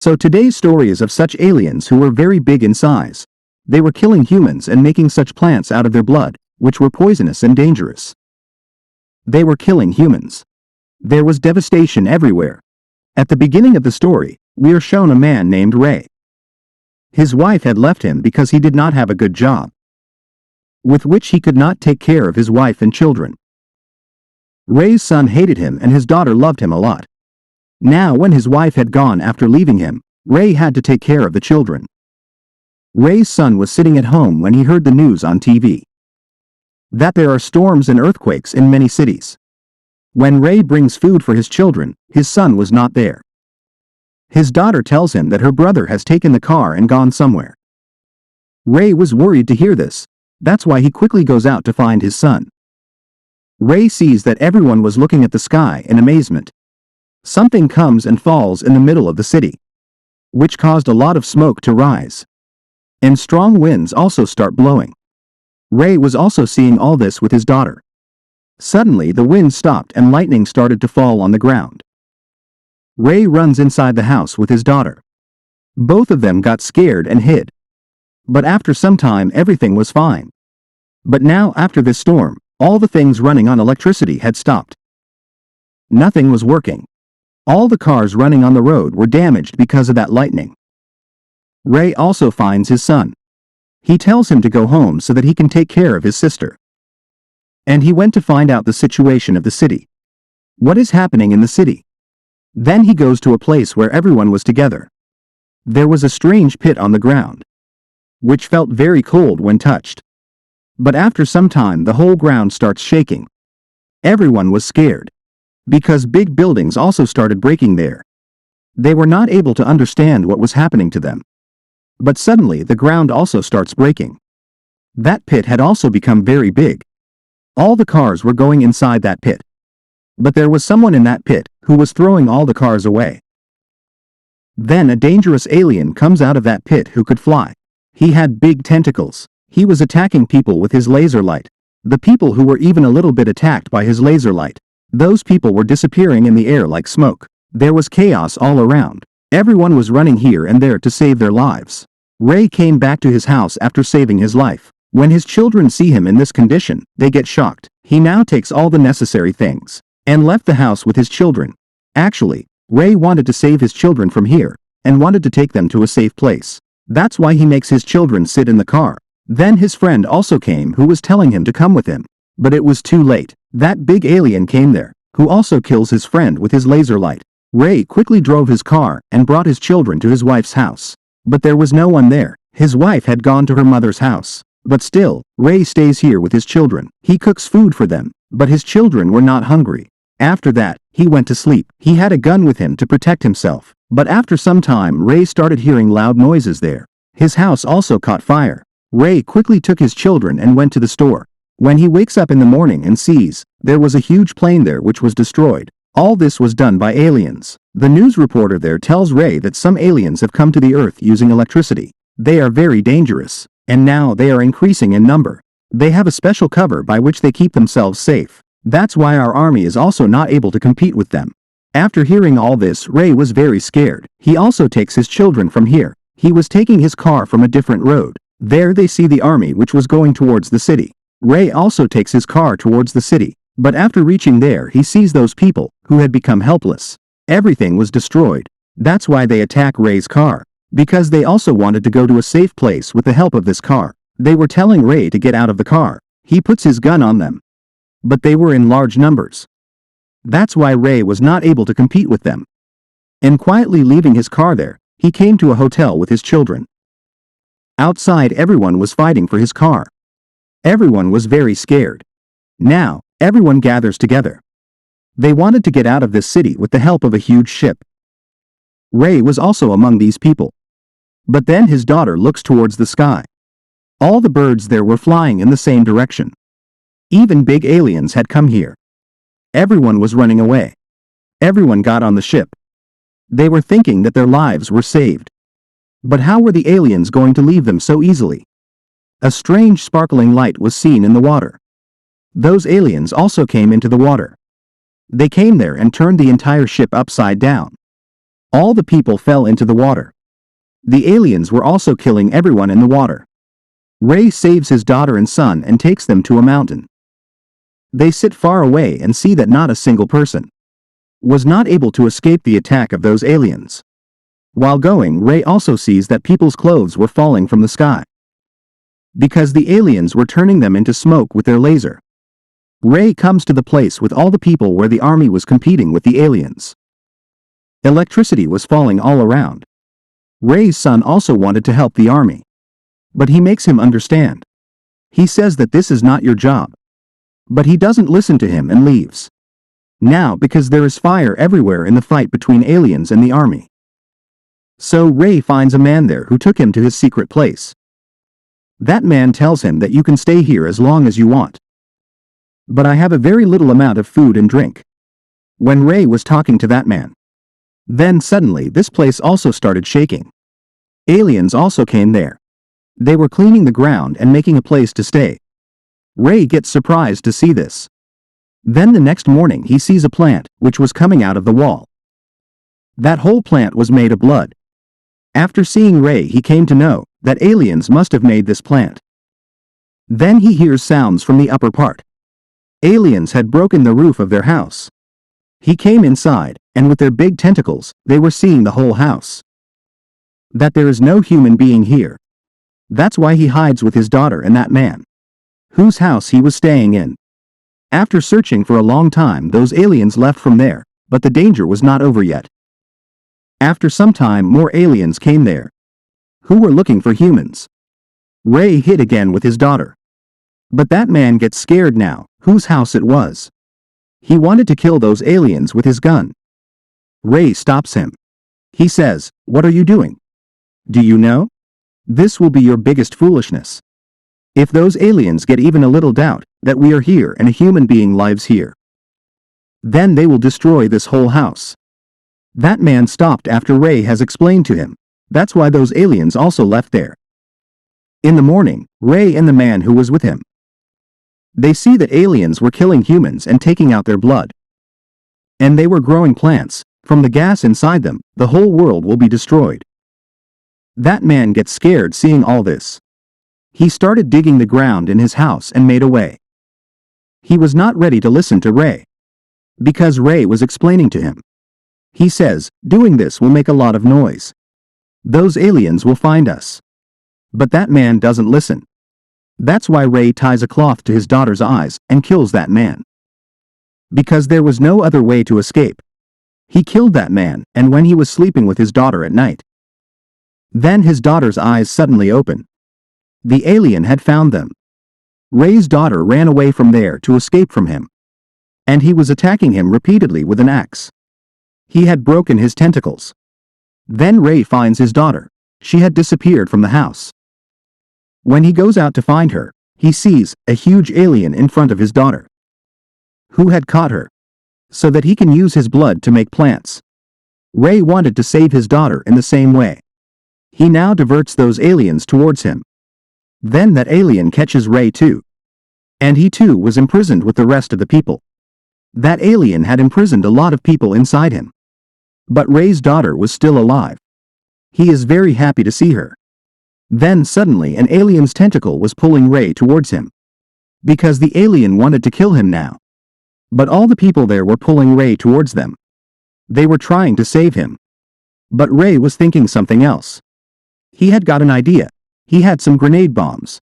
So today's story is of such aliens who were very big in size. They were killing humans and making such plants out of their blood, which were poisonous and dangerous. They were killing humans. There was devastation everywhere. At the beginning of the story, we are shown a man named Ray. His wife had left him because he did not have a good job, with which he could not take care of his wife and children. Ray's son hated him and his daughter loved him a lot. Now when his wife had gone after leaving him, Ray had to take care of the children. Ray's son was sitting at home when he heard the news on TV that there are storms and earthquakes in many cities. When Ray brings food for his children, his son was not there. His daughter tells him that her brother has taken the car and gone somewhere. Ray was worried to hear this. That's why he quickly goes out to find his son. Ray sees that everyone was looking at the sky in amazement. Something comes and falls in the middle of the city, which caused a lot of smoke to rise. And strong winds also start blowing. Ray was also seeing all this with his daughter. Suddenly the wind stopped and lightning started to fall on the ground. Ray runs inside the house with his daughter. Both of them got scared and hid. But after some time everything was fine. But now after this storm, all the things running on electricity had stopped. Nothing was working. All the cars running on the road were damaged because of that lightning. Ray also finds his son. He tells him to go home so that he can take care of his sister. And he went to find out the situation of the city. What is happening in the city? Then he goes to a place where everyone was together. There was a strange pit on the ground, which felt very cold when touched. But after some time the whole ground starts shaking. Everyone was scared, because big buildings also started breaking there. They were not able to understand what was happening to them. But suddenly the ground also starts breaking. That pit had also become very big. All the cars were going inside that pit. But there was someone in that pit who was throwing all the cars away. Then a dangerous alien comes out of that pit who could fly. He had big tentacles. He was attacking people with his laser light. The people who were even a little bit attacked by his laser light, those people were disappearing in the air like smoke. There was chaos all around. Everyone was running here and there to save their lives. Ray came back to his house after saving his life. When his children see him in this condition, they get shocked. He now takes all the necessary things and left the house with his children. Actually, Ray wanted to save his children from here and wanted to take them to a safe place. That's why he makes his children sit in the car. Then his friend also came who was telling him to come with him. But it was too late. That big alien came there, who also kills his friend with his laser light. Ray quickly drove his car and brought his children to his wife's house. But there was no one there. His wife had gone to her mother's house. But still, Ray stays here with his children. He cooks food for them, but his children were not hungry. After that, he went to sleep. He had a gun with him to protect himself. But after some time Ray started hearing loud noises there. His house also caught fire. Ray quickly took his children and went to the store. When he wakes up in the morning and sees, there was a huge plane there which was destroyed. All this was done by aliens. The news reporter there tells Ray that some aliens have come to the earth using electricity. They are very dangerous, and now they are increasing in number. They have a special cover by which they keep themselves safe. That's why our army is also not able to compete with them. After hearing all this, Ray was very scared. He also takes his children from here. He was taking his car from a different road. There they see the army which was going towards the city. Ray also takes his car towards the city. But after reaching there he sees those people who had become helpless. Everything was destroyed. That's why they attack Ray's car. Because they also wanted to go to a safe place with the help of this car. They were telling Ray to get out of the car. He puts his gun on them. But they were in large numbers. That's why Ray was not able to compete with them. And quietly leaving his car there, he came to a hotel with his children. Outside everyone was fighting for his car. Everyone was very scared. Now, everyone gathers together. They wanted to get out of this city with the help of a huge ship. Ray was also among these people. But then his daughter looks towards the sky. All the birds there were flying in the same direction. Even big aliens had come here. Everyone was running away. Everyone got on the ship. They were thinking that their lives were saved. But how were the aliens going to leave them so easily? A strange sparkling light was seen in the water. Those aliens also came into the water. They came there and turned the entire ship upside down. All the people fell into the water. The aliens were also killing everyone in the water. Ray saves his daughter and son and takes them to a mountain. They sit far away and see that not a single person was not able to escape the attack of those aliens. While going, Ray also sees that people's clothes were falling from the sky because the aliens were turning them into smoke with their laser. Ray comes to the place with all the people where the army was competing with the aliens. Electricity was falling all around. Ray's son also wanted to help the army, but he makes him understand. He says that this is not your job. But he doesn't listen to him and leaves. Now because there is fire everywhere in the fight between aliens and the army. So Ray finds a man there who took him to his secret place. That man tells him that you can stay here as long as you want. But I have a very little amount of food and drink. When Ray was talking to that man, then suddenly this place also started shaking. Aliens also came there. They were cleaning the ground and making a place to stay. Ray gets surprised to see this. Then the next morning he sees a plant which was coming out of the wall. That whole plant was made of blood. After seeing Ray, he came to know that aliens must have made this plant. Then he hears sounds from the upper part. Aliens had broken the roof of their house. He came inside, and with their big tentacles, they were seeing the whole house. That there is no human being here. That's why he hides with his daughter and that man, whose house he was staying in. After searching for a long time, those aliens left from there, but the danger was not over yet. After some time, more aliens came there, who were looking for humans. Ray hid again with his daughter. But that man gets scared now, whose house it was. He wanted to kill those aliens with his gun. Ray stops him. He says, "What are you doing? Do you know? This will be your biggest foolishness. If those aliens get even a little doubt that we are here and a human being lives here, then they will destroy this whole house." That man stopped after Ray has explained to him. That's why those aliens also left there. In the morning, Ray and the man who was with him, they see that aliens were killing humans and taking out their blood. And they were growing plants. From the gas inside them, the whole world will be destroyed. That man gets scared seeing all this. He started digging the ground in his house and made a way. He was not ready to listen to Ray, because Ray was explaining to him. He says, "Doing this will make a lot of noise. Those aliens will find us." But that man doesn't listen. That's why Ray ties a cloth to his daughter's eyes and kills that man. Because there was no other way to escape. He killed that man, and when he was sleeping with his daughter at night, then his daughter's eyes suddenly opened. The alien had found them. Ray's daughter ran away from there to escape from him. And he was attacking him repeatedly with an axe. He had broken his tentacles. Then Ray finds his daughter. She had disappeared from the house. When he goes out to find her, he sees a huge alien in front of his daughter, who had caught her, so that he can use his blood to make plants. Ray wanted to save his daughter in the same way. He now diverts those aliens towards him. Then that alien catches Ray too. And he too was imprisoned with the rest of the people. That alien had imprisoned a lot of people inside him. But Ray's daughter was still alive. He is very happy to see her. Then suddenly an alien's tentacle was pulling Ray towards him. Because the alien wanted to kill him now. But all the people there were pulling Ray towards them. They were trying to save him. But Ray was thinking something else. He had got an idea. He had some grenade bombs.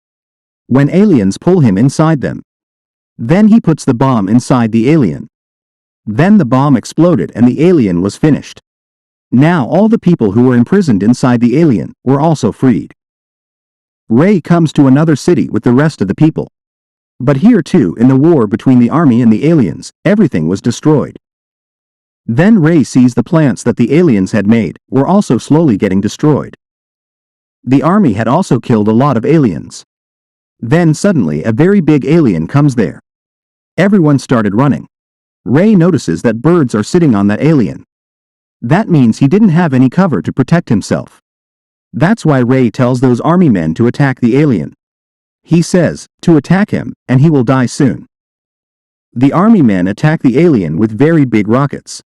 When aliens pull him inside them, then he puts the bomb inside the alien. Then the bomb exploded and the alien was finished. Now all the people who were imprisoned inside the alien were also freed. Ray comes to another city with the rest of the people. But here too, in the war between the army and the aliens, everything was destroyed. Then Ray sees the plants that the aliens had made were also slowly getting destroyed. The army had also killed a lot of aliens. Then suddenly a very big alien comes there. Everyone started running. Ray notices that birds are sitting on that alien. That means he didn't have any cover to protect himself. That's why Ray tells those army men to attack the alien. He says, to attack him, and he will die soon. The army men attack the alien with very big rockets.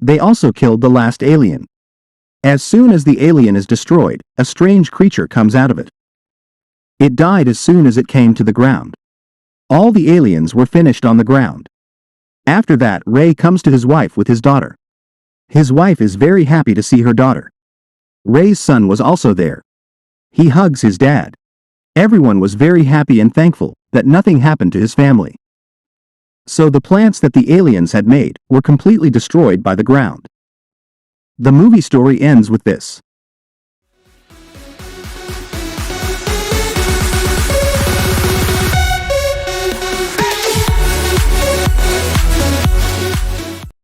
They also killed the last alien, As soon as the alien is destroyed, a strange creature comes out of it. It died as soon as it came to the ground. All the aliens were finished on the ground. After that, Ray comes to his wife with his daughter. His wife is very happy to see her daughter. Ray's son was also there. He hugs his dad. Everyone was very happy and thankful that nothing happened to his family. So the plants that the aliens had made were completely destroyed by the ground. The movie story ends with this.